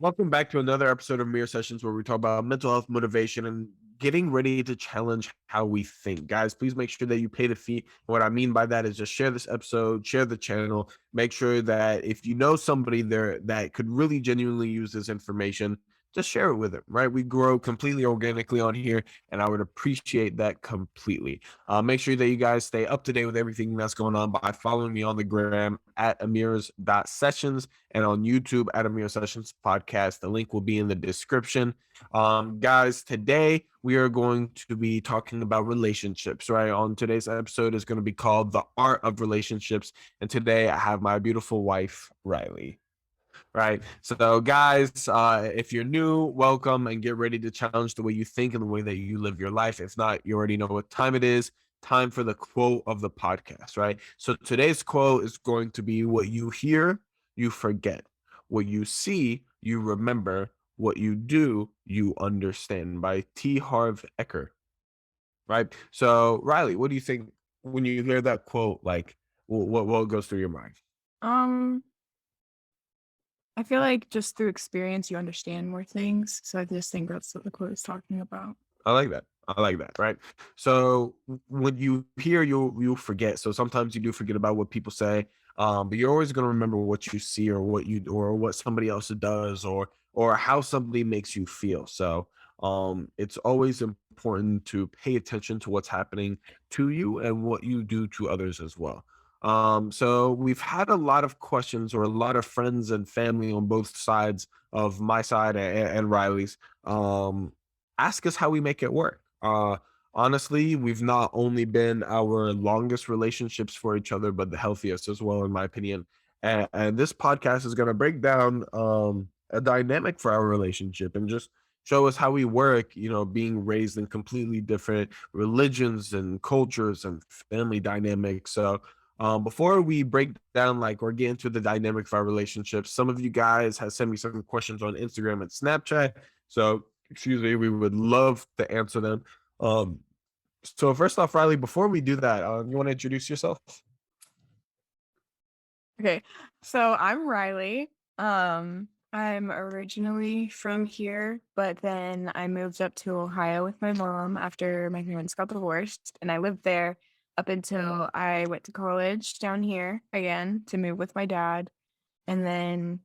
Welcome back to another episode of Mirror Sessions where we talk about mental health, motivation, and getting ready to challenge how we think. Guys, please make sure that you pay the fee. What I mean by that is just share this episode, share the channel, make sure that if you know somebody there that could really genuinely use this information, just share it with them, right? We grow completely organically on here, and I would appreciate that completely. Make sure that you guys stay up to date with everything that's going on by following me on the gram at amirs.sessions and on YouTube at Amir Sessions Podcast. The link will be in the description. Guys, today we are going to be talking about relationships, right? On today's episode is going to be called The Art of Relationships. And today I have my beautiful wife, Riley. Right. So, guys, if you're new, welcome and get ready to challenge the way you think and the way that you live your life. If not, you already know what time it is. Time for the quote of the podcast, right? So, today's quote is going to be what you hear, you forget. What you see, you remember. What you do, you understand by T. Harv Eker, right? So, Riley, what do you think when you hear that quote? Like, what goes through your mind? Um, I feel like just through experience, you understand more things. So I just think that's what the quote is talking about. I like that. I like that. Right. So when you hear, you'll forget. So sometimes you do forget about what people say, but you're always going to remember what you see or what you or what somebody else does or how somebody makes you feel. So it's always important to pay attention to what's happening to you and what you do to others as well. So we've had a lot of questions or a lot of friends and family on both sides of my side and Riley's. Ask us how we make it work. Honestly, we've not only been our longest relationships for each other, but the healthiest as well, in my opinion. And this podcast is going to break down a dynamic for our relationship and just show us how we work, being raised in completely different religions and cultures and family dynamics. So, before we break down like or get into the dynamic of our relationships, some of you guys have sent me some questions on Instagram and Snapchat. So excuse me, we would love to answer them. Um, so first off, Riley, before we do that, you want to introduce yourself? Okay. So I'm Riley. I'm originally from here, but then I moved up to Ohio with my mom after my parents got divorced. And I lived there up until I went to college down here again to move with my dad. And then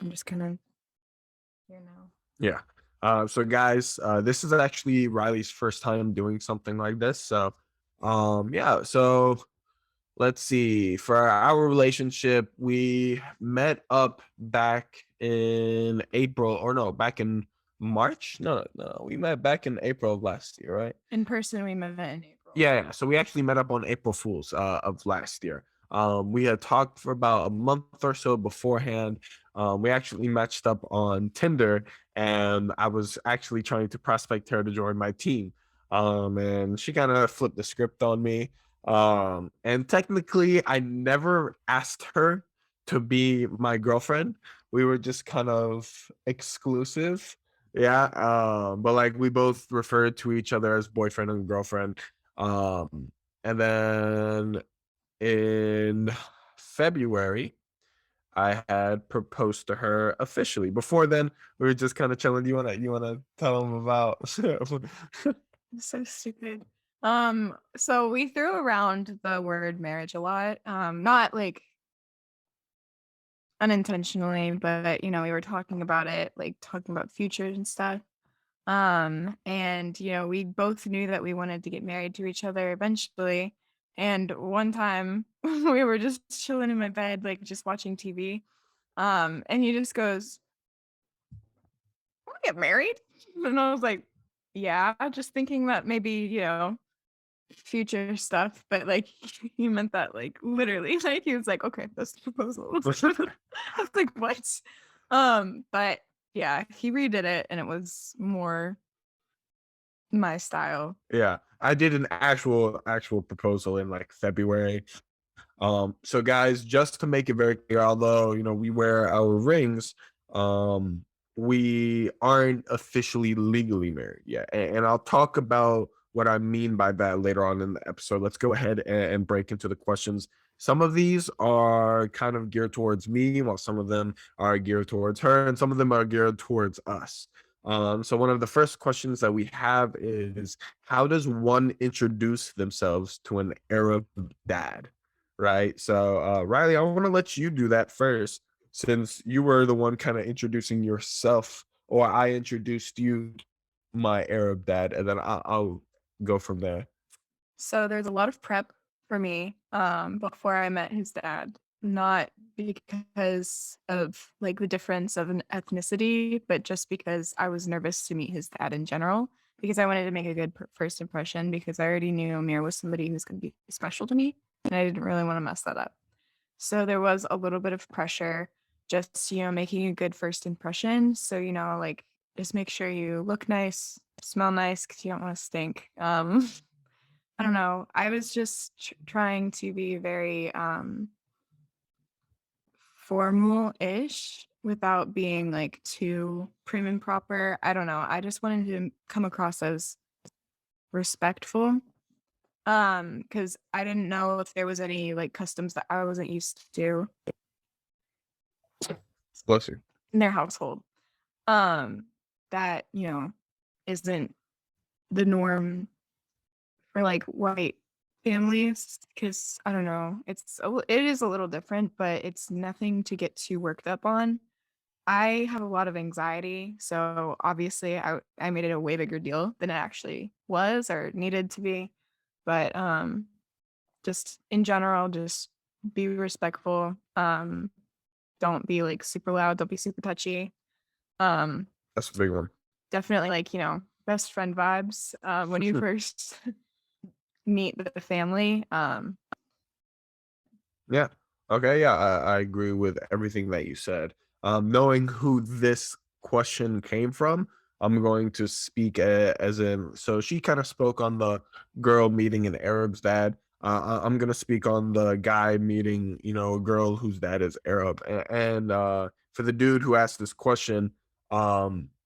I'm just kind of here now. Yeah. So guys, this is actually Riley's first time doing something like this. So, yeah. So let's see. For our relationship, we met up back in April, or no, back in March. No, no, we met back in April of last year, right? In person, we met in April. Yeah. So we actually met up on April Fools of last year. We had talked for about a month or so beforehand. We actually matched up on Tinder, and I was actually trying to prospect her to join my team. And she kind of flipped the script on me. And technically, I never asked her to be my girlfriend. We were just kind of exclusive. Yeah. But like we both referred to each other as boyfriend and girlfriend. Um, and then in February, I had proposed to her officially. Before then, we were just kind of chilling. You wanna tell them about? So stupid. So we threw around the word marriage a lot. Not like unintentionally, but we were talking about it, like talking about futures and stuff. And we both knew that we wanted to get married to each other eventually. And one time we were just chilling in my bed, like just watching TV. And he just goes, "Want to get married?" And I was like, "Yeah," just thinking that maybe, future stuff, but like he meant that like literally. Like he was like, "Okay, that's the proposal." I was like, "What?" But yeah, he redid it and it was more my style. Yeah, I did an actual proposal in like February. So guys, just to make it very clear, although we wear our rings, we aren't officially legally married yet. And I'll talk about what I mean by that later on in the episode. Let's go ahead and break into the questions. some of these are kind of geared towards me, while some of them are geared towards her, and some of them are geared towards us. So one of the first questions that we have is, how does one introduce themselves to an Arab dad? Right. So Riley, I want to let you do that first, since you were the one kind of introducing yourself, or I introduced you my Arab dad, and then I'll go from there. So there's a lot of prep for me before I met his dad. Not because of like the difference of an ethnicity, but just because I was nervous to meet his dad in general. Because I wanted to make a good first impression. Because I already knew Amir was somebody who's going to be special to me, and I didn't really want to mess that up. So there was a little bit of pressure, just making a good first impression. So like just make sure you look nice, smell nice, because you don't want to stink. I don't know. I was just trying to be very formal-ish without being like too prim and proper. I don't know. I just wanted to come across as respectful. Because I didn't know if there was any like customs that I wasn't used to Bless you. in their household. Um, that, isn't the norm for like white families, because I don't know, it is a little different, but it's nothing to get too worked up on. I have a lot of anxiety, so obviously I made it a way bigger deal than it actually was or needed to be. But just in general, just be respectful. Don't be like super loud, don't be super touchy. Um That's a big one. Definitely like, best friend vibes when you first meet the family. Yeah. Okay. Yeah, I agree with everything that you said. Knowing who this question came from, I'm going to speak as in. So she kind of spoke on the girl meeting an Arab's dad. I'm gonna speak on the guy meeting, a girl whose dad is Arab. And for the dude who asked this question,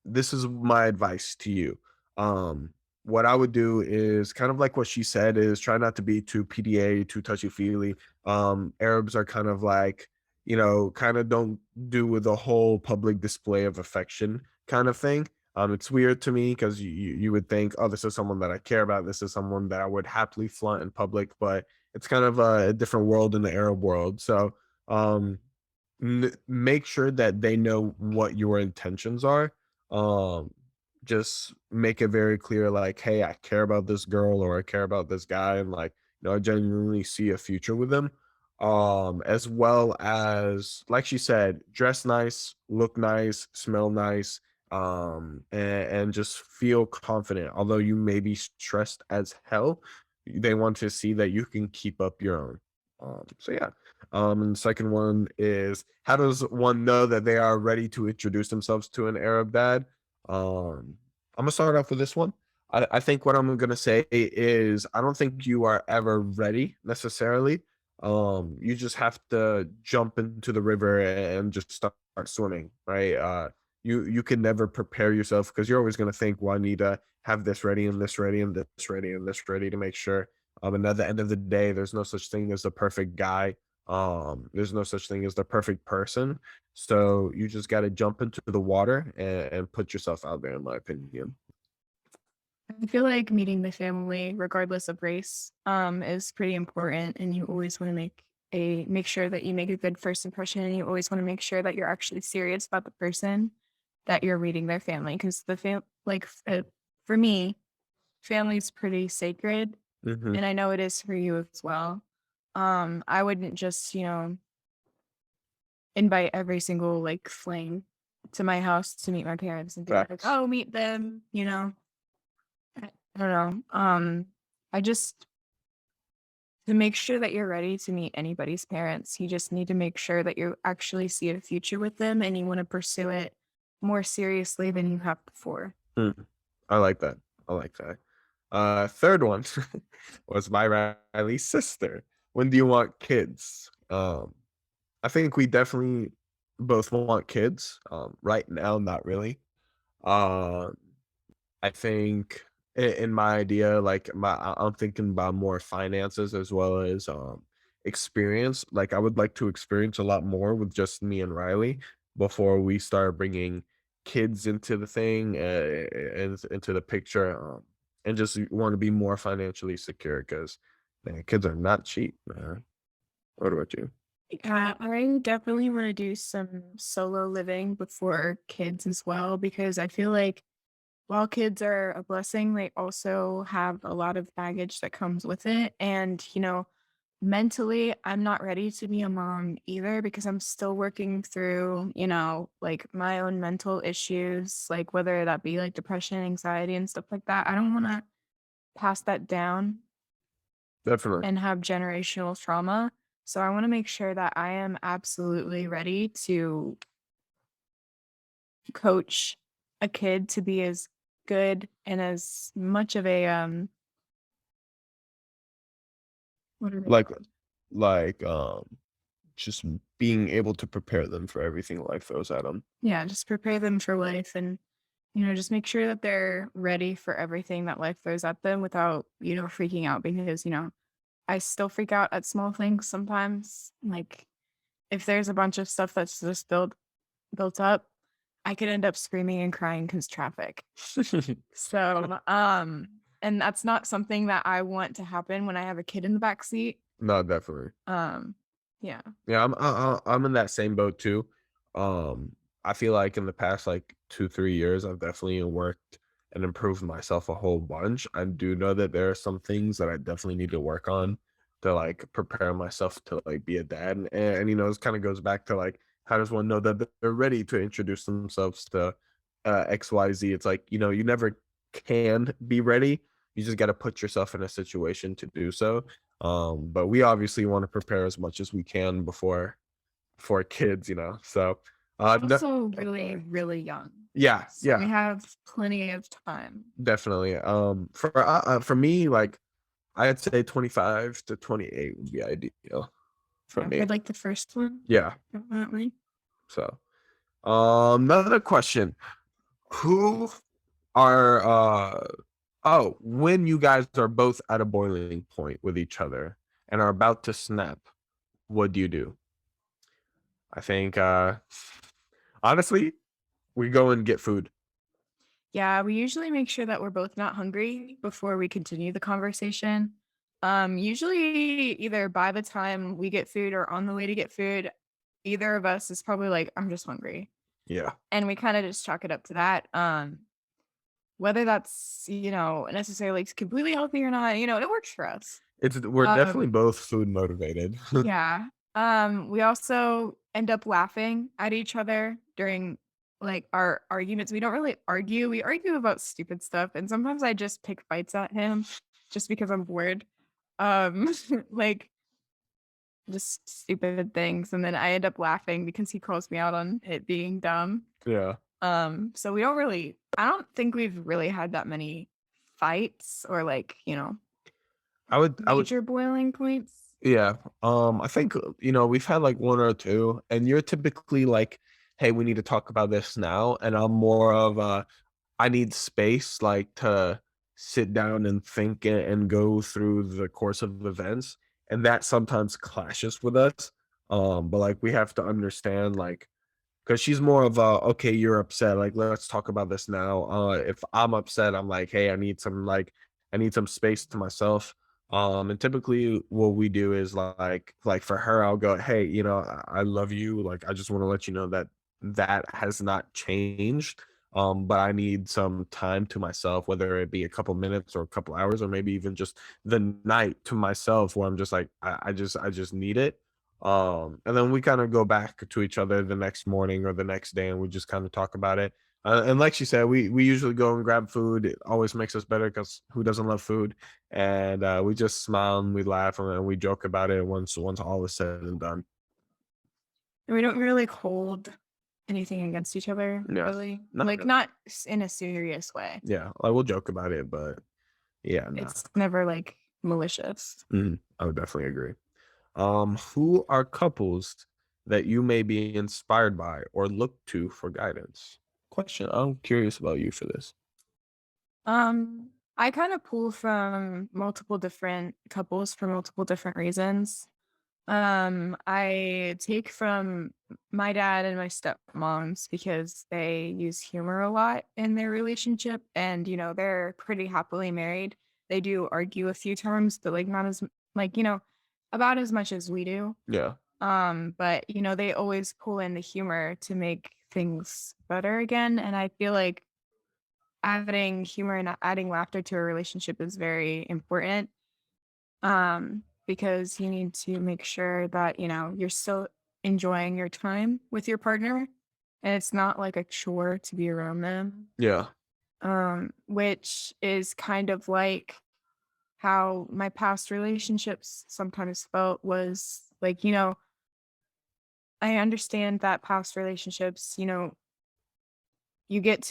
this is my advice to you. Um, what I would do is kind of like what she said, is try not to be too PDA, too touchy feely. Arabs are kind of like, kind of don't do with the whole public display of affection kind of thing. It's weird to me because you would think, oh, this is someone that I care about, this is someone that I would happily flaunt in public, but it's kind of a different world in the Arab world. So um make sure that they know what your intentions are. um just make it very clear, like, hey, I care about this girl, or I care about this guy, and, like, I genuinely see a future with them. As well as, like she said, dress nice, look nice, smell nice, and just feel confident. Although you may be stressed as hell, they want to see that you can keep up your own. So yeah. And the second one is, how does one know that they are ready to introduce themselves to an Arab dad? I'm gonna start off with this one. I think what I'm gonna say is, I don't think you are ever ready necessarily. You just have to jump into the river and just start swimming, right? You can never prepare yourself, because you're always gonna think, well, I need to have this ready and this ready and this ready and this ready to make sure. And at the end of the day, there's no such thing as the perfect guy. There's no such thing as the perfect person. So you just got to jump into the water and put yourself out there, in my opinion. I feel like meeting the family, regardless of race, is pretty important, and you always want to make sure that you make a good first impression, and you always want to make sure that you're actually serious about the person that you're meeting their family, because for me, family is pretty sacred, Hmm. and I know it is for you as well. I wouldn't just invite every single like fling to my house to meet my parents and be like, Facts. oh, meet them. I don't know. I just to make sure that you're ready to meet anybody's parents, you just need to make sure that you actually see a future with them and you want to pursue it more seriously than you have before. Mm, I like that. I like that. Third one was my Riley's sister. When do you want kids? I think we definitely both want kids. Right now, not really. Um, I think in my idea, like I'm thinking about more finances, as well as experience. Like I would like to experience a lot more with just me and Riley before we start bringing kids into the thing and into the picture. And just want to be more financially secure because man, kids are not cheap, man. What about you? Yeah, I definitely want to do some solo living before kids as well because I feel like while kids are a blessing, they also have a lot of baggage that comes with it. And, mentally, I'm not ready to be a mom either because I'm still working through, like my own mental issues, like whether that be like depression, anxiety, and stuff like that. I don't want to pass that down Definitely. and have generational trauma. So I want to make sure that I am absolutely ready to coach a kid to be as good and as much of a what are they Like called? like just being able to prepare them for everything life throws at them. Yeah, just prepare them for life and just make sure that they're ready for everything that life throws at them without, freaking out because, I still freak out at small things sometimes. Like if there's a bunch of stuff that's just built up, I could end up screaming and crying because traffic. So, and that's not something that I want to happen when I have a kid in the back seat. No, definitely. Um, yeah. Yeah, I'm in that same boat too. I feel like in the past like 2, 3 years, I've definitely worked and improved myself a whole bunch. I do know that there are some things that I definitely need to work on to like prepare myself to like be a dad, and it kind of goes back to like how does one know that they're ready to introduce themselves to XYZ? It's like you never can be ready. You just got to put yourself in a situation to do so. But we obviously want to prepare as much as we can before kids. So no, Also really, really young. yeah, So we yeah, have plenty of time. definitely. For me, like I'd say 25 to 28 would be ideal for Yeah, for me. like the first one, Yeah. definitely. So another question. Who are when you guys are both at a boiling point with each other and are about to snap, what do you do? I think honestly, we go and get food. Yeah, we usually make sure that we're both not hungry before we continue the conversation. Usually either by the time we get food or on the way to get food, either of us is probably like, I'm just hungry. Yeah. And we kind of just chalk it up to that. Whether that's, necessarily completely healthy or not, it works for us. We're definitely Um, both food motivated. yeah. We also end up laughing at each other during like our arguments. We don't really argue. We argue about stupid stuff. And sometimes I just pick fights at him just because I'm bored. Um, like just stupid things. And then I end up laughing because he calls me out on it being dumb. Yeah. So we don't really I don't think we've really had that many fights or like, I would major boiling points. yeah. I think we've had like one or two, and you're typically like, hey, we need to talk about this now. And I'm more of I need space like to sit down and think and go through the course of events. And that sometimes clashes with us. But like we have to understand like because she's more of a, okay, you're upset. Like, let's talk about this now. If I'm upset, I'm like, hey, I need some space to myself. And typically what we do is like for her, I'll go, hey, I love you. Like, I just want to let you know that that has not changed. But I need some time to myself, whether it be a couple minutes or a couple hours, or maybe even just the night to myself where I'm just like, I just need it. And then we kind of go back to each other the next morning or the next day, and we just kind of talk about it. And like she said, we usually go and grab food. It always makes us better because who doesn't love food? And we just smile and we laugh and we joke about it once all is said and done. And we don't really hold anything against each other, Yeah, really. not Like really. not in a serious way. Yeah, like we'll joke about it, but yeah, no, It's never like malicious. I would definitely agree. Who are couples that you may be inspired by or look to for guidance? Question. I'm curious about you for this. I kind of pull from multiple different couples for multiple different reasons. I take from my dad and my stepmoms because they use humor a lot in their relationship and, they're pretty happily married. They do argue a few times, but like not as like, about as much as we do. Yeah. But they always pull in the humor to make things better again. And I feel like adding humor and adding laughter to a relationship is very important. Because you need to make sure that, you're still enjoying your time with your partner and it's not like a chore to be around them. Yeah. Which is kind of like how my past relationships sometimes felt was like, I understand that past relationships, you get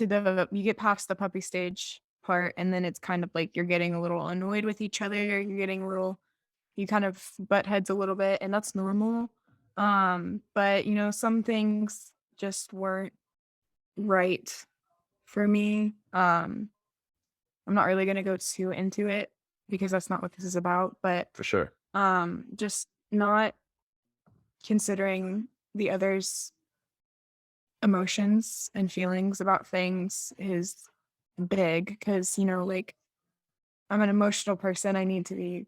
past the puppy stage part and then it's kind of like you're getting a little annoyed with each other, you're getting a little you kind of butt heads a little bit, and that's normal. But some things just weren't right for me. I'm not really gonna go too into it because that's not what this is about, but For sure. just not considering the other's emotions and feelings about things is big because, like I'm an emotional person. I need to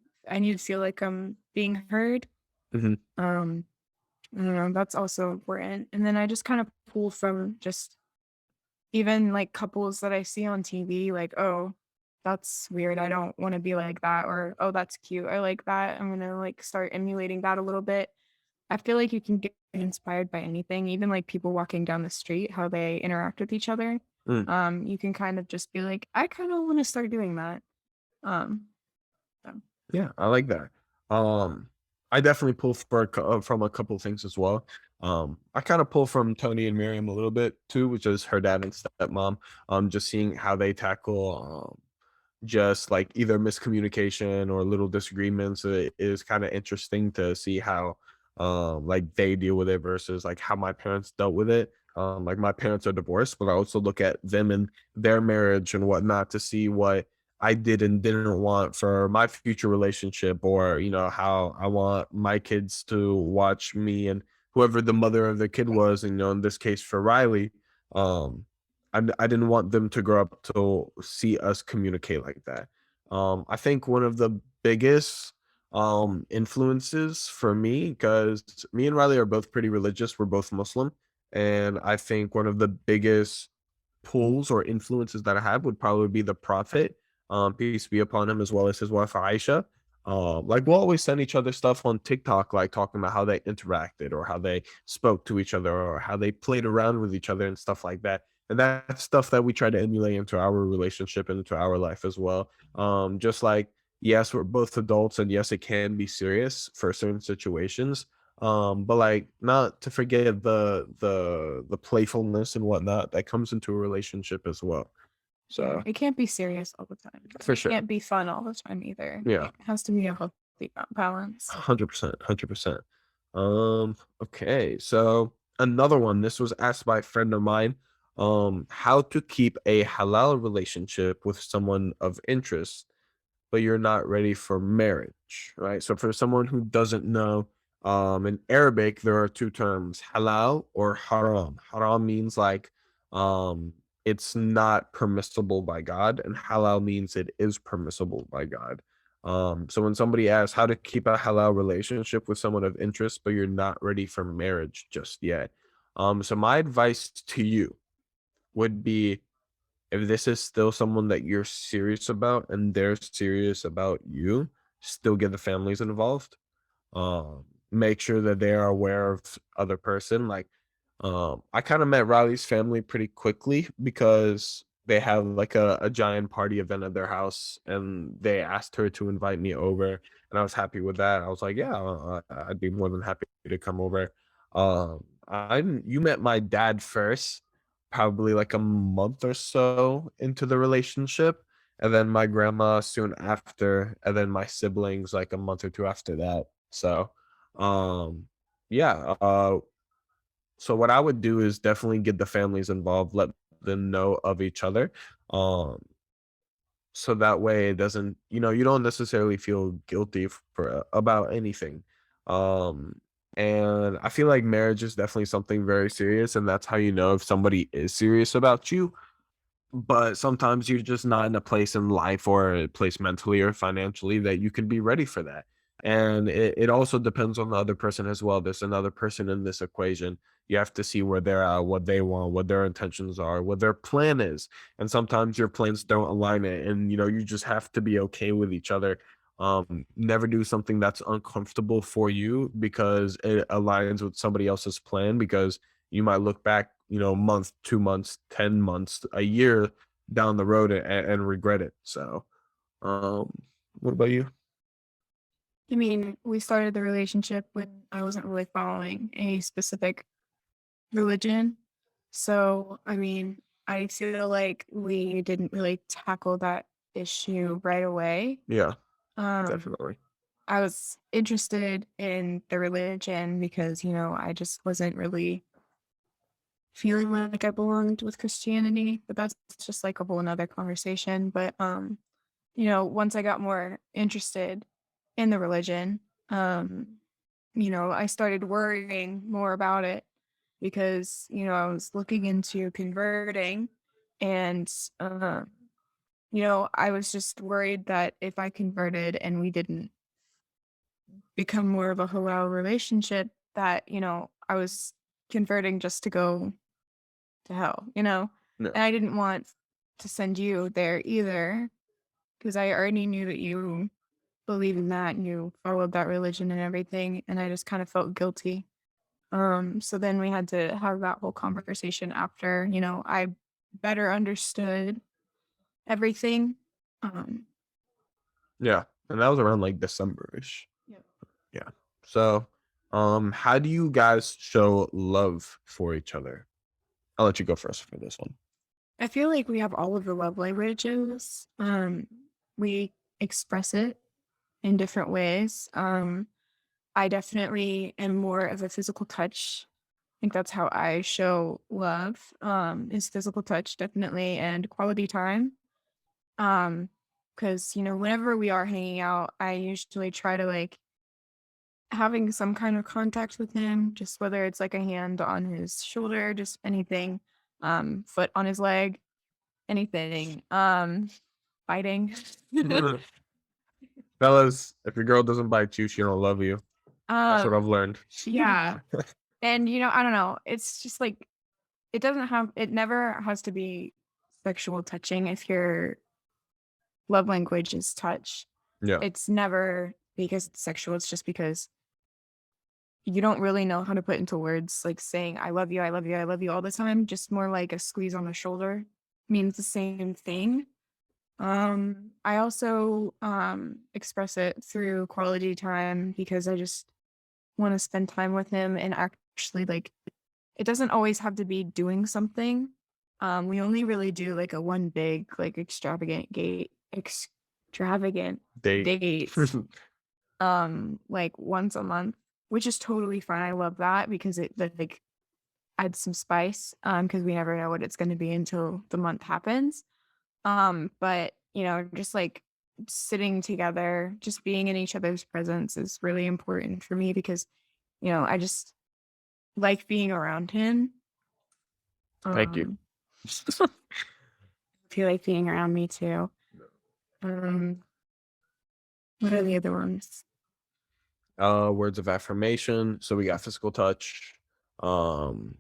feel like I'm being heard. Hmm. Um I don't know, that's also important. And then I just kind of pull from just even like couples that I see on TV, like, oh, that's weird. I don't want to be like that. Or, oh, that's cute. I like that. I'm going to like start emulating that a little bit. I feel like you can get inspired by anything, even like people walking down the street, how they interact with each other. You can kind of just be like, I kind of want to start doing that. Um, so, Yeah, I like that. Um, I definitely pull from a couple things as well. I kind of pull from Tony and Miriam a little bit too, which is her dad and stepmom. Just seeing how they tackle just like either miscommunication or little disagreements. It is kind of interesting to see how like they deal with it versus like how my parents dealt with it. Like my parents are divorced, but I also look at them and their marriage and whatnot to see what I did and didn't want for my future relationship, or how I want my kids to watch me and whoever the mother of the kid was, and in this case for Riley. um I didn't want them to grow up to see us communicate like that. I think one of the biggest influences for me, because me and Riley are both pretty religious, we're both Muslim, and I think one of the biggest pulls or influences that I have would probably be the Prophet, peace be upon him, as well as his wife Aisha. Like we'll always send each other stuff on TikTok, like talking about how they interacted or how they spoke to each other or how they played around with each other and stuff like that. And that's stuff that we try to emulate into our relationship and into our life as well. Just like, yes, we're both adults, and yes, it can be serious for certain situations. But like not to forget the playfulness and whatnot that comes into a relationship as well. yeah, So it can't be serious all the time. for It sure. can't be fun all the time either. Yeah. It has to be a healthy balance. 100%, 100%. Okay, so another one, this was asked by a friend of mine, how to keep a halal relationship with someone of interest but you're not ready for marriage, right? So for someone who doesn't know, in Arabic there are two terms, halal or haram. Haram means like it's not permissible by God, and halal means it is permissible by God. So when somebody asks how to keep a halal relationship with someone of interest, but you're not ready for marriage just yet. So my advice to you would be, if this is still someone that you're serious about and they're serious about you, still get the families involved. Make sure that they are aware of other person. Like, I kind of met Riley's family pretty quickly because they have like a giant party event at their house, and they asked her to invite me over, and I was happy with that. I was like, yeah, I'd be more than happy to come over. You met my dad first, probably like a month or so into the relationship, and then my grandma soon after, and then my siblings like a month or two after that. So, yeah. So what I would do is definitely get the families involved, let them know of each other. Um, so that way it doesn't, you don't necessarily feel guilty for about anything. Um, and I feel like marriage is definitely something very serious, and that's how you know if somebody is serious about you. But sometimes you're just not in a place in life or a place mentally or financially that you can be ready for that. And it also depends on the other person as well. There's another person in this equation. You have to see where they're at, what they want, what their intentions are, what their plan is. And sometimes your plans don't align it. And you just have to be okay with each other. Never do something that's uncomfortable for you because it aligns with somebody else's plan, because you might look back, month, 2 months, 10 months, a year down the road and regret it. So, um, what about you? I mean, we started the relationship when I wasn't really following a specific religion. So, I mean, I feel like we didn't really tackle that issue right away. Yeah, Um, definitely. I was interested in the religion because, I just wasn't really feeling like I belonged with Christianity, but that's just like a whole nother conversation. But once I got more interested in the religion, um, I started worrying more about it because, I was looking into converting and I was just worried that if I converted and we didn't become more of a halal relationship, that, I was converting just to go to hell. No, And I didn't want to send you there either because I already knew that you believe in that and you followed that religion and everything. And I just kind of felt guilty. So then we had to have that whole conversation after, I better understood everything. Um, yeah, and that was around like December-ish. Yep. Yeah. So, how do you guys show love for each other? I'll let you go first for this one. I feel like we have all of the love languages. We express it in different ways. I definitely am more of a physical touch. I think that's how I show love. Is physical touch definitely and quality time. Because whenever we are hanging out, I usually try to like having some kind of contact with him, just whether it's like a hand on his shoulder, just anything, foot on his leg, anything, biting. Fellas, if your girl doesn't bite you, she don't love you. That's what um, I've learned. yeah. And I don't know. It's just like it never has to be sexual touching if your love language is touch. Yeah. It's never because it's sexual, it's just because you don't really know how to put into words like saying I love you, I love you, I love you all the time. Just more like a squeeze on the shoulder means the same thing. I also express it through quality time because I just want to spend time with him and actually like it doesn't always have to be doing something. We only really do like a one big like extravagant Date. date like once a month, which is totally fine. I love that because it that like adds some spice because we never know what it's going to be until the month happens. But just like sitting together, just being in each other's presence is really important for me because I just like being around him. Thank you. Um, I feel like being around me too. Um, what are the other ones? Words of affirmation. So we got physical touch, um,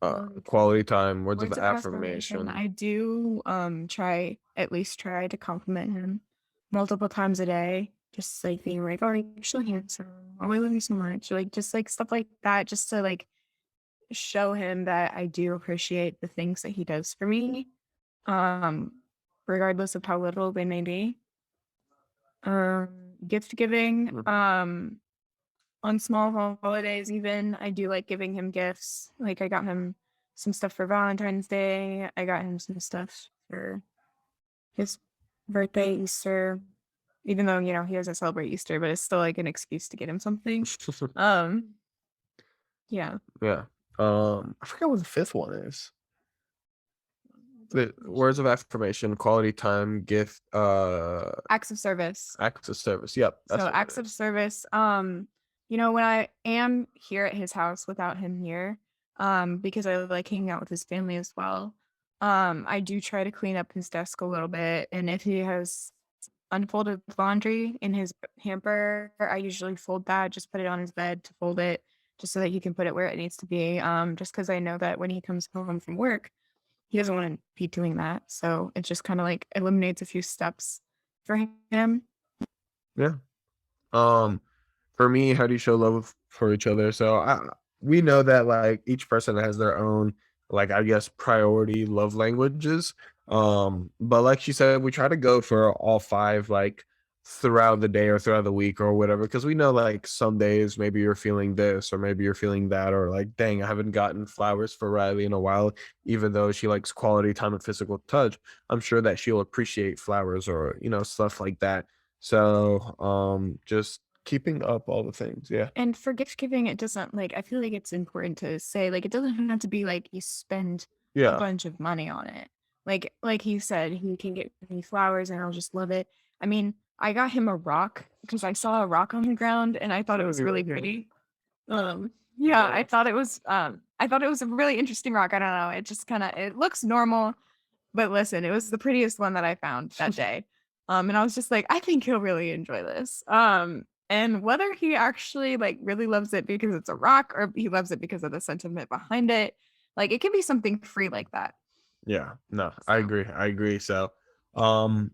Quality quality time. time, words of Words of affirmation. affirmation. I do at least try to compliment him multiple times a day. Just like being like, oh, you're so handsome. Oh, I love you so much. Like just like stuff like that, just to like show him that I do appreciate the things that he does for me. Um, regardless of how little they may be. Gift giving. Mhm. On small holidays even, I do like giving him gifts. Like I got him some stuff for Valentine's Day. I got him some stuff for his birthday, Easter. Even though, he doesn't celebrate Easter, but it's still like an excuse to get him something. Um, yeah. Yeah. I forgot what the fifth one is. The words of affirmation, quality time, gift, Acts of service. acts of service. Yep, that's So what it acts of is. service, when I am here at his house without him here, because I like hanging out with his family as well, I do try to clean up his desk a little bit. And if he has unfolded laundry in his hamper, I usually fold that, just put it on his bed to fold it, just so that he can put it where it needs to be. Just because I know that when he comes home from work, he doesn't want to be doing that. So it just kind of like eliminates a few steps for him. Yeah. Um, for me, how do you show love for each other? So we know that like each person has their own, like I guess, priority love languages. But like she said, we try to go for all five, like throughout the day or throughout the week or whatever, because we know like some days maybe you're feeling this or maybe you're feeling that, or like, dang, I haven't gotten flowers for Riley in a while, even though she likes quality time and physical touch. I'm sure that she'll appreciate flowers or stuff like that. So just keeping up all the things, yeah. And for gift giving, it doesn't like I feel like it's important to say, like, it doesn't have to be like you spend a Yeah. bunch of money on it. Like he said, he can get me flowers and I'll just love it. I mean, I got him a rock because I saw a rock on the ground and I thought it That'd was be really really cool. pretty. Yeah, Yeah. I thought it was a really interesting rock. I don't know. It just kind of it looks normal, but listen, it was the prettiest one that I found that day. And I was just like, I think he'll really enjoy this. And whether he actually like really loves it because it's a rock or he loves it because of the sentiment behind it, like it can be something free like that. Yeah. No, I So agree. I agree. So um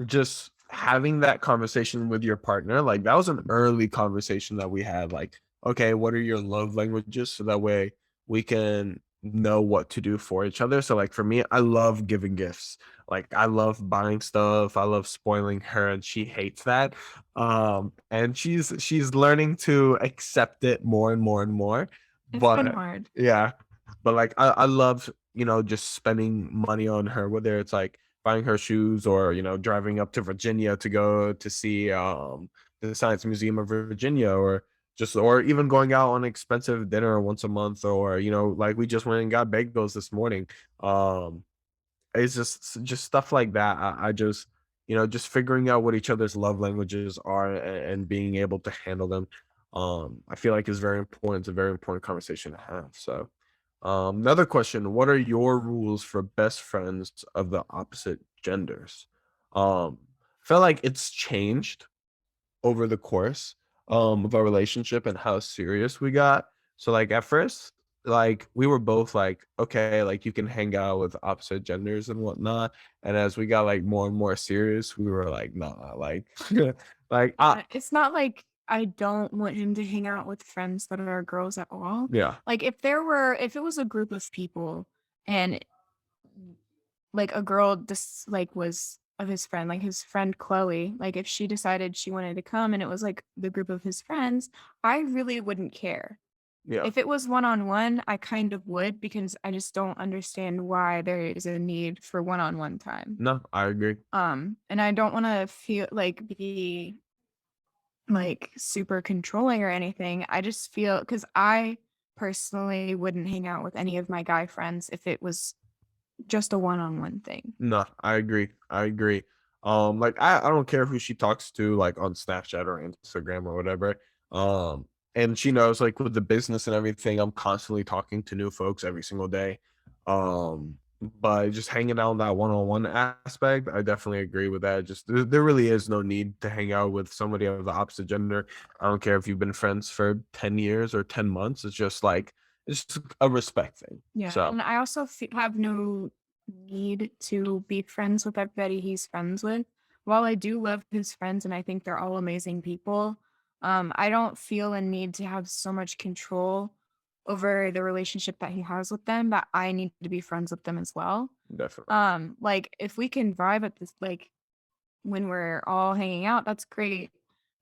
just having that conversation with your partner, like that was an early conversation that we had. Like, okay, what are your love languages? So that way we can know what to do for each other. So, like, for me, I love giving gifts. Like, I love buying stuff. I love spoiling her, and she hates that. And she's learning to accept it more and more and more. it's been But hard. yeah, but like I love, just spending money on her, whether it's like buying her shoes or driving up to Virginia to go to see the Science Museum of Virginia, or even going out on expensive dinner once a month, or like we just went and got bagels this morning. um it's just stuff like that. I just just figuring out what each other's love languages are, and being able to handle them, I feel like is very important. It's a very important conversation to have. So another question: what are your rules for best friends of the opposite genders? I feel like it's changed over the course of our relationship and how serious we got. So like at first, like we were both like, okay, like you can hang out with opposite genders and whatnot. And as we got like more and more serious, we were like, nah, like like It's not like I don't want him to hang out with friends that are girls at all. yeah, Like if it was a group of people and like a girl just like was of his friend, like his friend Chloe, like if she decided she wanted to come and it was like the group of his friends, I really wouldn't care. yeah. If it was one on one, I kind of would because I just don't understand why there is a need for one on one time. No, I agree. And I don't want to feel like be like super controlling or anything. I just feel because I personally wouldn't hang out with any of my guy friends if it was just a one on one thing. No, I agree. I agree. Like I don't care who she talks to, like on Snapchat or Instagram or whatever. Um, and she knows, like, with the business and everything, I'm constantly talking to new folks every single day. But just hanging out on that one-on-one aspect, I definitely agree with that. Just there really is no need to hang out with somebody of the opposite gender. I don't care if you've been friends for 10 years or 10 months. It's just like it's just a respect thing. Yeah, So and I also have no need to be friends with everybody he's friends with. While I do love his friends and I think they're all amazing people, I don't feel a need to have so much control over the relationship that he has with them that I need to be friends with them as well. definitely Like if we can vibe at this, like when we're all hanging out, that's great.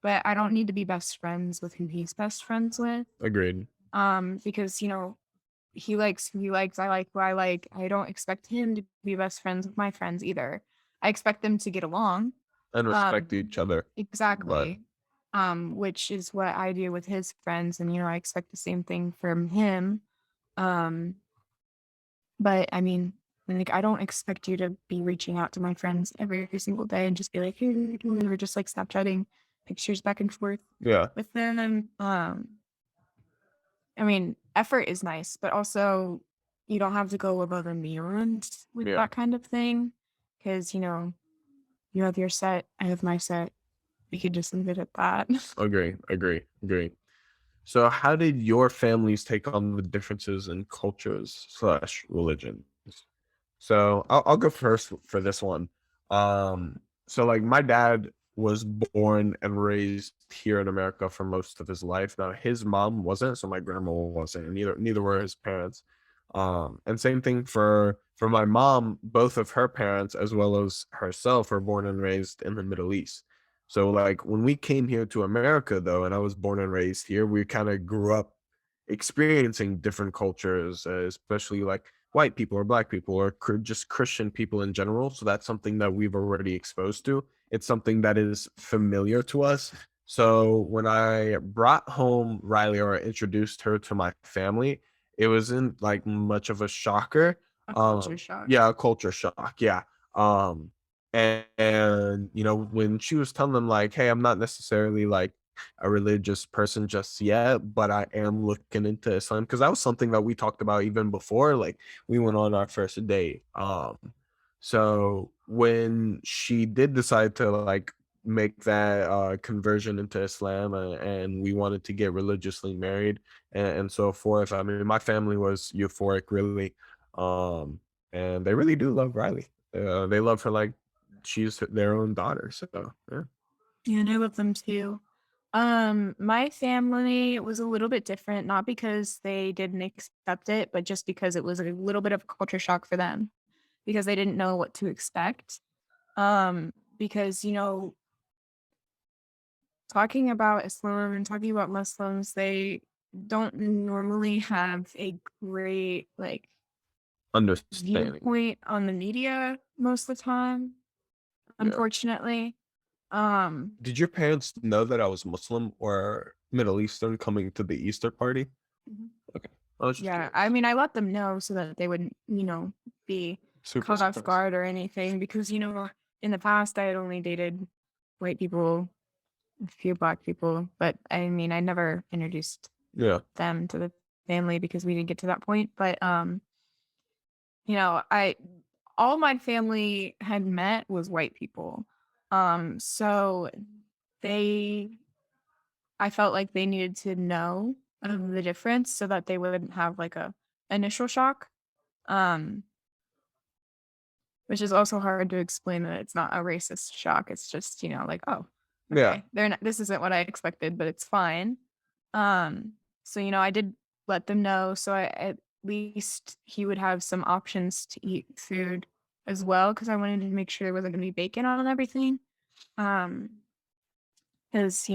But I don't need to be best friends with who he's best friends with. agreed. Because he likes who he likes, I like who I like. I don't expect him to be best friends with my friends either. I expect them to get along. And Um, respect each other, but exactly. Which is what I do with his friends, and I expect the same thing from him. Um, but I mean, Like, I don't expect you to be reaching out to my friends every single day and just be like, "Hey, we're just like Snapchatting pictures back and forth Yeah. with them." I mean, effort is nice, but also you don't have to go above and beyond with Yeah. that kind of thing. Cause, you have your set, I have my set. We could just leave it at that. Agree. So, how did your families take on the differences in cultures slash religions? So, I'll go first for this one. So like my dad was born and raised here in America for most of his life. Now his mom wasn't, so my grandma wasn't, and neither were his parents. And same thing for my mom. Both of her parents, as well as herself, were born and raised in the Middle East. So like when we came here to America, though, and I was born and raised here, we kind of grew up experiencing different cultures, especially like white people or black people or just Christian people in general. So that's something that we've already exposed to. It's something that is familiar to us. So when I brought home Riley or introduced her to my family, it wasn't like much of a shocker. A culture shock. Yeah, a culture shock. Yeah. Um, and you know, when she was telling them like, hey, I'm not necessarily like a religious person just yet, but I am looking into Islam because that was something that we talked about even before like we went on our first date. So when she did decide to like make that conversion into Islam, and we wanted to get religiously married and so forth. I mean, my family was euphoric, really, um, and they really do love Riley. They love her like she's their own daughter. So yeah. Yeah, and I love them too. My family was a little bit different, not because they didn't accept it, but just because it was a little bit of a culture shock for them because they didn't know what to expect. Because, talking about Islam and talking about Muslims, they don't normally have a great like Understanding. viewpoint on the media most of the time, Yeah. unfortunately. Um, Did your parents know that I was Muslim or Middle Eastern coming to the Easter party? Okay. I was just Yeah, curious. I mean, I let them know so that they wouldn't, be Super caught off surprised. guard or anything because, in the past I had only dated white people, a few black people, but I mean, I never introduced Yeah. them to the family because we didn't get to that point. But I all my family had met was white people. So they I felt like they needed to know the difference so that they wouldn't have like a initial shock. Um, which is also hard to explain that it's not a racist shock. It's just, like, oh, Yeah. okay, they're not this isn't what I expected, but it's fine. So, I did let them know so at least he would have some options to eat food as well because I wanted to make sure there wasn't gonna be bacon on everything. Um, because,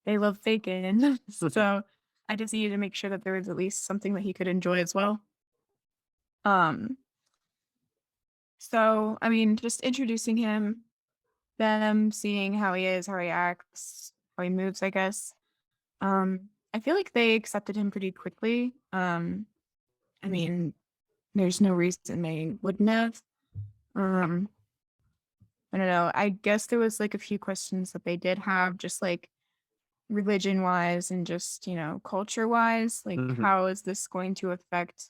they love bacon. So I just needed to make sure that there was at least something that he could enjoy as well. Um, so I mean, just introducing him, them seeing how he is, how he acts, how he moves, I guess. I feel like they accepted him pretty quickly. I mean, there's no reason they wouldn't have. Um, I don't know. I guess there was like a few questions that they did have, just like religion wise and just, culture wise. Like, Mhm. how is this going to affect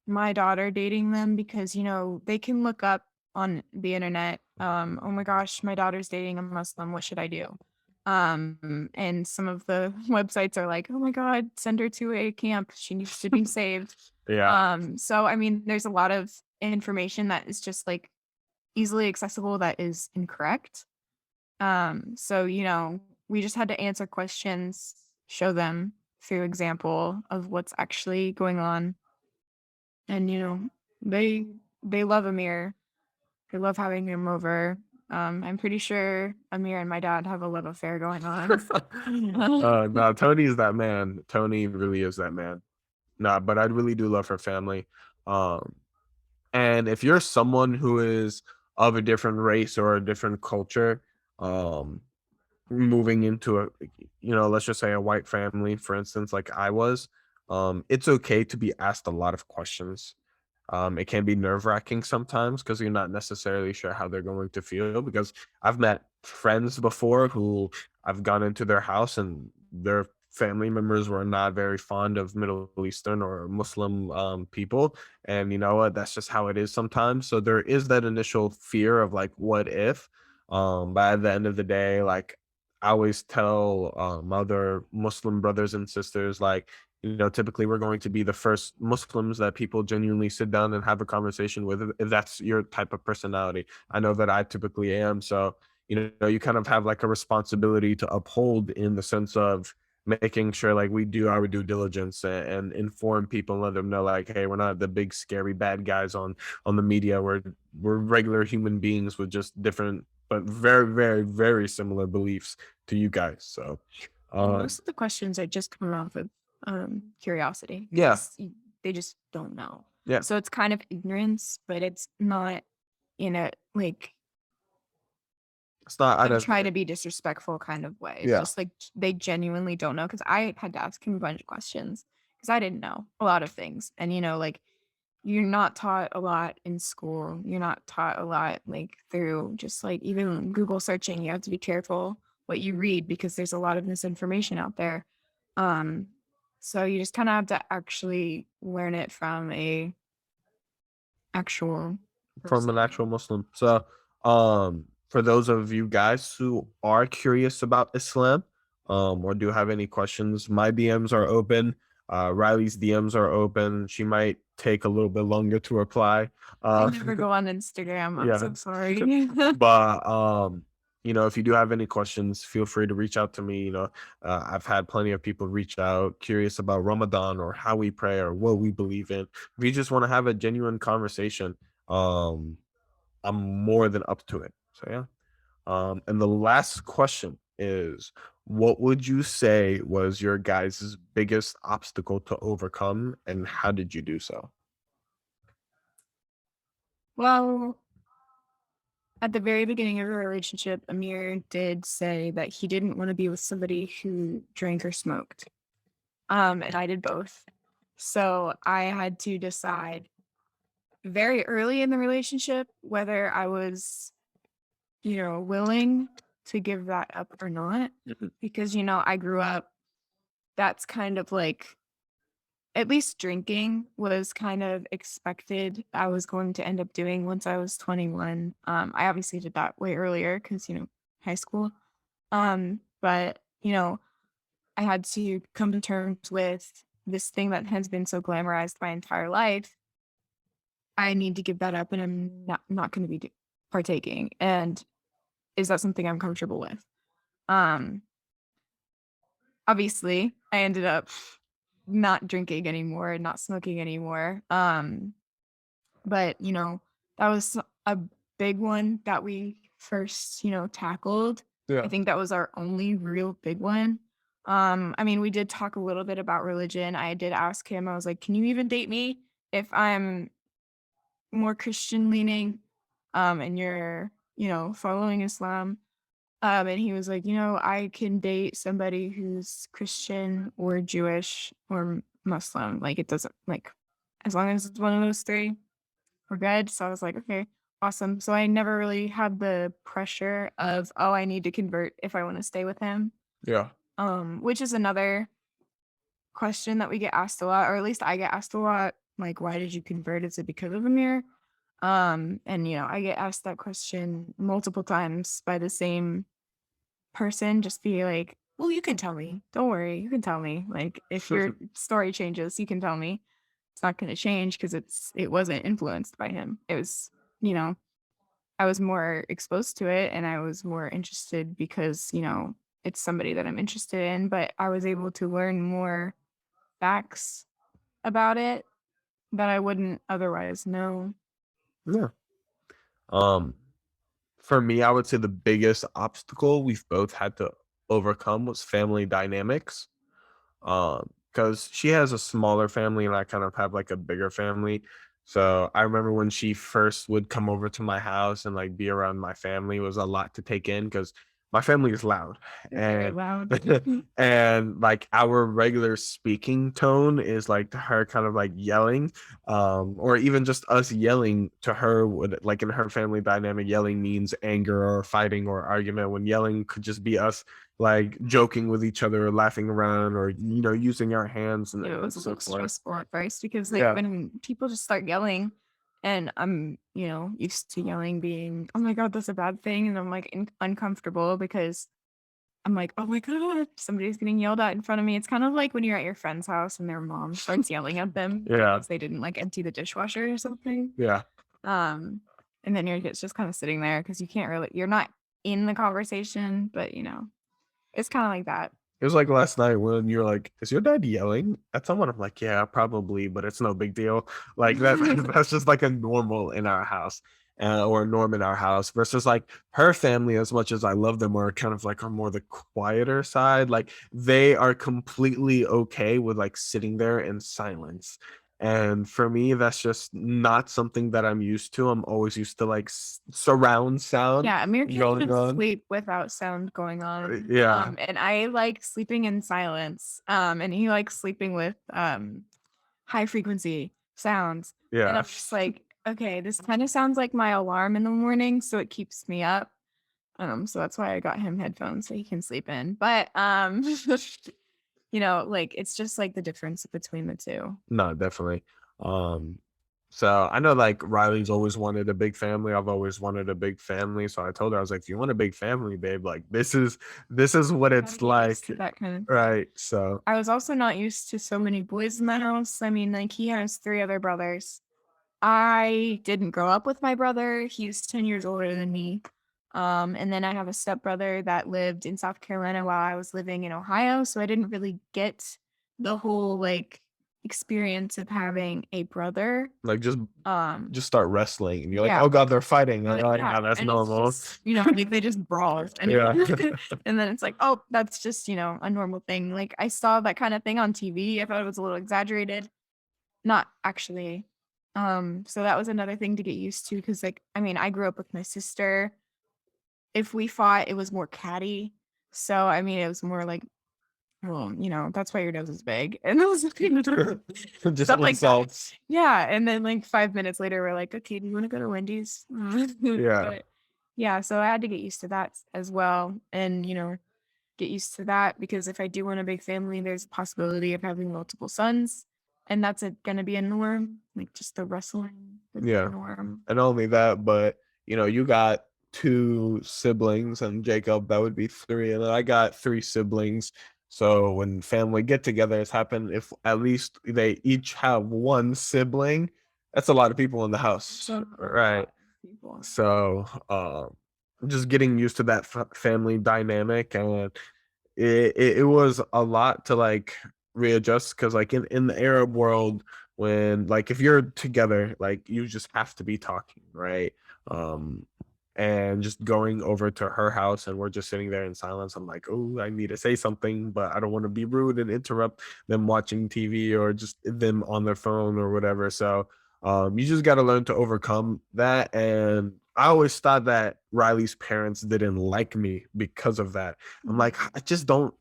my daughter dating them? Because, they can look up on the internet, oh my gosh, my daughter's dating a Muslim. What should I do? And some of the websites are like, oh my God, send her to a camp. She needs to be saved. Yeah. So I mean, there's a lot of information that is just like easily accessible that is incorrect. So, we just had to answer questions, show them through example of what's actually going on. And, they they love Amir. They love having him over. I'm pretty sure Amir and my dad have a love affair going on. No, Tony's that man. Tony really is that man. Nah, but I really do love her family. Um, and if you're someone who is of a different race or a different culture, um, moving into a, let's just say a white family, for instance, like I was, it's okay to be asked a lot of questions. It can be nerve-wracking sometimes because you're not necessarily sure how they're going to feel, because I've met friends before who I've gone into their house and their family members were not very fond of Middle Eastern or Muslim people. And you know what? That's just how it is sometimes. So there is that initial fear of like, what if? But at the end of the day, like I always tell other Muslim brothers and sisters, like, you know, typically we're going to be the first Muslims that people genuinely sit down and have a conversation with if that's your type of personality. I know that I typically am. So, you know, you kind of have like a responsibility to uphold in the sense of making sure like we do our due diligence and inform people and let them know like, hey, we're not the big scary bad guys on the media. We're regular human beings with just different but very, very, very similar beliefs to you guys. So Most of the questions are just coming off of curiosity yeah, because they just don't know. yeah. So it's kind of ignorance, but it's not in a like It's not out a of try to be disrespectful kind of way. It's yeah. just like they genuinely don't know because I had to ask him a bunch of questions because I didn't know a lot of things. And like you're not taught a lot in school. You're not taught a lot like through just like even Google searching. You have to be careful what you read because there's a lot of misinformation out there. Um, so you just kind of have to actually learn it from a actual From an person. actual Muslim. So, for those of you guys who are curious about Islam, or do have any questions, my DMs are open. Riley's DMs are open. She might take a little bit longer to reply. I Uh, never go on Instagram. I'm yeah, so sorry. but you know, if you do have any questions, feel free to reach out to me. You know, I've had plenty of people reach out curious about Ramadan or how we pray or what we believe in. If you just want to have a genuine conversation, um, I'm more than up to it. So yeah. And the last question is, what would you say was your guys' biggest obstacle to overcome, and how did you do so? Well, at the very beginning of our relationship, Amir did say that he didn't want to be with somebody who drank or smoked. And I did both. So I had to decide very early in the relationship whether I was, willing to give that up or not. Mhm. Because, I grew up, that's kind of like, at least drinking was kind of expected. I was going to end up doing once I was 21. I obviously did that way earlier because, high school. But, I had to come to terms with this thing that has been so glamorized my entire life. I need to give that up and I'm not going to be partaking. And is that something I'm comfortable with? Um, Obviously, I ended up not drinking anymore, not smoking anymore. But that was a big one that we first, tackled. I Yeah. think that was our only real big one. I mean, we did talk a little bit about religion. I did ask him, I was like, can you even date me if I'm more Christian leaning, and you're, following Islam? And he was like, I can date somebody who's Christian or Jewish or Muslim. Like it doesn't like as long as it's one of those three, we're good. So I was like, okay, awesome. So I never really had the pressure of, oh, I need to convert if I want to stay with him. Yeah. Which is another question that we get asked a lot, or at least I get asked a lot. Like, why did you convert? Is it because of Amir? And I get asked that question multiple times by the same person. Just be like, well, you can tell me. Don't worry, you can tell me. Like, if your story changes, you can tell me. It's not going to change because it wasn't influenced by him. It was, you know, I was more exposed to it and I was more interested because, it's somebody that I'm interested in, but I was able to learn more facts about it that I wouldn't otherwise know. Yeah. Um, for me, I would say the biggest obstacle we've both had to overcome was family dynamics. Because she has a smaller family and I kind of have like a bigger family. So I remember when she first would come over to my house and like be around my family, it was a lot to take in because my family is loud, They're very and loud. and like our regular speaking tone is like her kind of like yelling, or even just us yelling to her. Like in her family dynamic, yelling means anger or fighting or argument, when yelling could just be us like joking with each other or laughing around, or using our hands It and was a so little forth. stressful at first because like Yeah. when people just start yelling and I'm, used to yelling being, oh my God, that's a bad thing. And I'm like uncomfortable because I'm like, oh my God, somebody's getting yelled at in front of me. It's kind of like when you're at your friend's house and their mom starts yelling at them Yeah. because they didn't like empty the dishwasher or something. Yeah. Um, and then it's just kind of sitting there because you're not in the conversation, but it's kind of like that. It was like last night when you're like, "Is your dad yelling at someone?" I'm like, "Yeah, probably, but it's no big deal." Like that that's just like a normal in our house, or a norm in our house. Versus like her family, as much as I love them, are kind of like on more the quieter side. Like they are completely okay with like sitting there in silence. And for me, that's just not something that I'm used to. I'm always used to like surround sound Yeah, Amir can't going even on. sleep without sound going on. Yeah, And I like sleeping in silence. And he likes sleeping with high frequency sounds. And yeah. I'm just like, okay, this kind of sounds like my alarm in the morning, so it keeps me up. So that's why I got him headphones so he can sleep in. But like it's just like the difference between the two. No, definitely. Um, so I know like Riley's always wanted a big family. I've always wanted a big family. So I told her, I was like, if you want a big family, babe, like this is what Gotta it's get used like. to that kind of. Right. So I was also not used to so many boys in the house. I mean, like he has three other brothers. I didn't grow up with my brother. He's 10 years older than me. And then I have a stepbrother that lived in South Carolina while I was living in Ohio. So I didn't really get the whole like experience of having a brother. like Um, just start wrestling and you're like, yeah. oh God, they're fighting. I'm like, Yeah. yeah, that's And it's normal. just, like they just brawl. And, Yeah. and then it's like, oh, that's just, a normal thing. Like I saw that kind of thing on TV. I thought it was a little exaggerated. Not actually. So that was another thing to get used to because, like, I mean, I grew up with my sister. If we fought, it was more catty. So, I mean, it was more like, well, that's why your nose is big. And those Just stuff like that. insults. Yeah. And then, like, 5 minutes later, we're like, okay, do you want to go to Wendy's? Yeah. But yeah, so I had to get used to that as well. And, get used to that because if I do want a big family, there's a possibility of having multiple sons, and that's going to be a norm. Like just the wrestling would be a Yeah. norm. And only that, but you got two siblings and Jacob, that would be three. And then I got three siblings. So when family get togethers happen, if at least they each have one sibling, that's a lot of people in the house. So a Right. lot of people. So just getting used to that family dynamic, and it was a lot to like readjust, because like in the Arab world, when like if you're together, like you just have to be talking, right? um and just going over to her house and we're just sitting there in silence, I'm like, oh, I need to say something, but I don't want to be rude and interrupt them watching TV or just them on their phone or whatever. So you just got to learn to overcome that. And I always thought that Riley's parents didn't like me because of that. I'm like, I just don't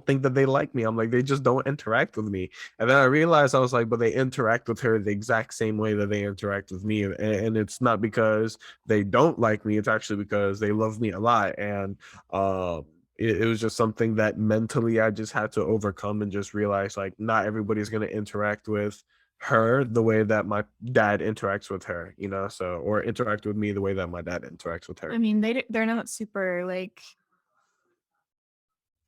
think that they like me. I'm like, they just don't interact with me. And then I realized, I was like, but they interact with her the exact same way that they interact with me. And it's not because they don't like me. It's actually because they love me a lot. And it was just something that mentally I just had to overcome and just realize like not everybody's going to interact with her the way that my dad interacts with her, so, or interact with me the way that my dad interacts with her. I mean, they're not super like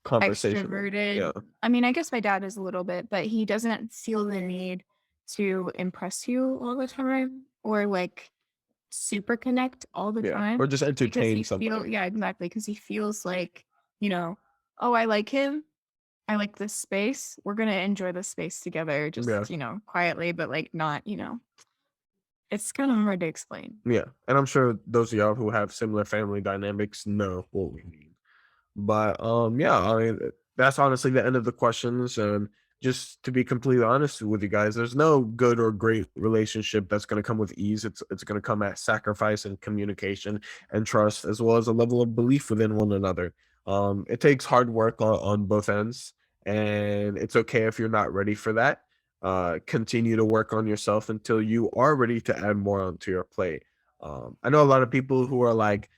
Conversational. Yeah. extroverted. I mean, I guess my dad is a little bit, but he doesn't feel the need to impress you all the time or like super connect all the Yeah. Or time just because entertain somebody. yeah, exactly, because he feels like, oh, I like him. I like this space. We're gonna enjoy this space together, Yeah. just, quietly, but like not, it's kind of hard to explain. Yeah. And I'm sure those of y'all who have similar family dynamics know what we mean. But yeah, I mean, that's honestly the end of the questions. And just to be completely honest with you guys, there's no good or great relationship that's going to come with ease. It's going to come at sacrifice and communication and trust, as well as a level of belief within one another. It takes hard work on both ends, and it's okay if you're not ready for that. Continue to work on yourself until you are ready to add more onto your plate. I know a lot of people who are like,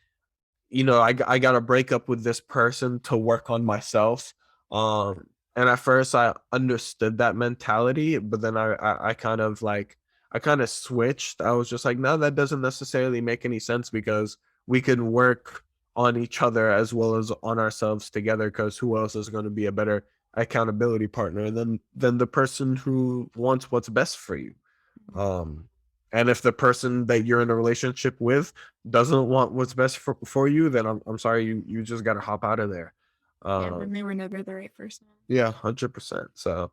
I got to break up with this person to work on myself. And at first I understood that mentality, but then I kind of like, I kind of switched. I was just like, no, that doesn't necessarily make any sense because we can work on each other as well as on ourselves together. Because who else is going to be a better accountability partner than the person who wants what's best for you? Um, and if the person that you're in a relationship with doesn't want what's best for you, then I'm sorry, you just gotta hop out of there. Yeah, Uh, then they were never the right person. yeah, 100%. So,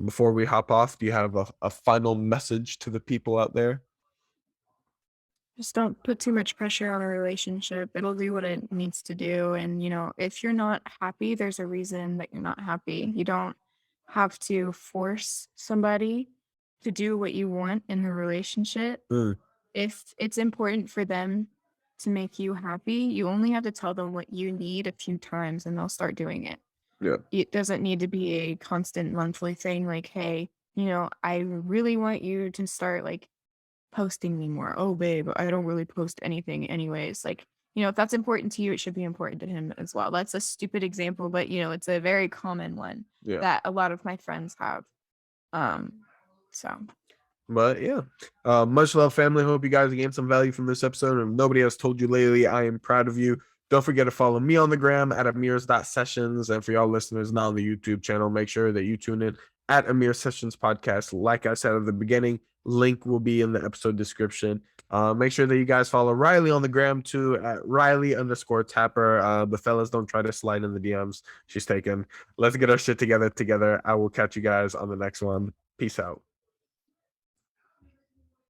before we hop off, do you have a final message to the people out there? Just don't put too much pressure on a relationship. It'll do what it needs to do. And, if you're not happy, there's a reason that you're not happy. You don't have to force somebody to do what you want in the relationship. Mm, If it's important for them to make you happy, you only have to tell them what you need a few times and they'll start doing it. yeah, It doesn't need to be a constant monthly thing like, hey, I really want you to start like posting me more. Oh, babe, I don't really post anything anyways. Like, if that's important to you, it should be important to him as well. That's a stupid example, but it's a very common one yeah. that a lot of my friends have. Um, so But yeah, much love, family. Hope you guys gained some value from this episode. And if nobody has told you lately, I am proud of you. Don't forget to follow me on the gram at Amirs.sessions. And for y'all listeners now on the YouTube channel, make sure that you tune in at Amir Sessions Podcast. Like I said at the beginning, link will be in the episode description. Make sure that you guys follow Riley on the gram too at Riley_Tapper. The fellas don't try to slide in the DMs. She's taken. Let's get our shit together. I will catch you guys on the next one. Peace out.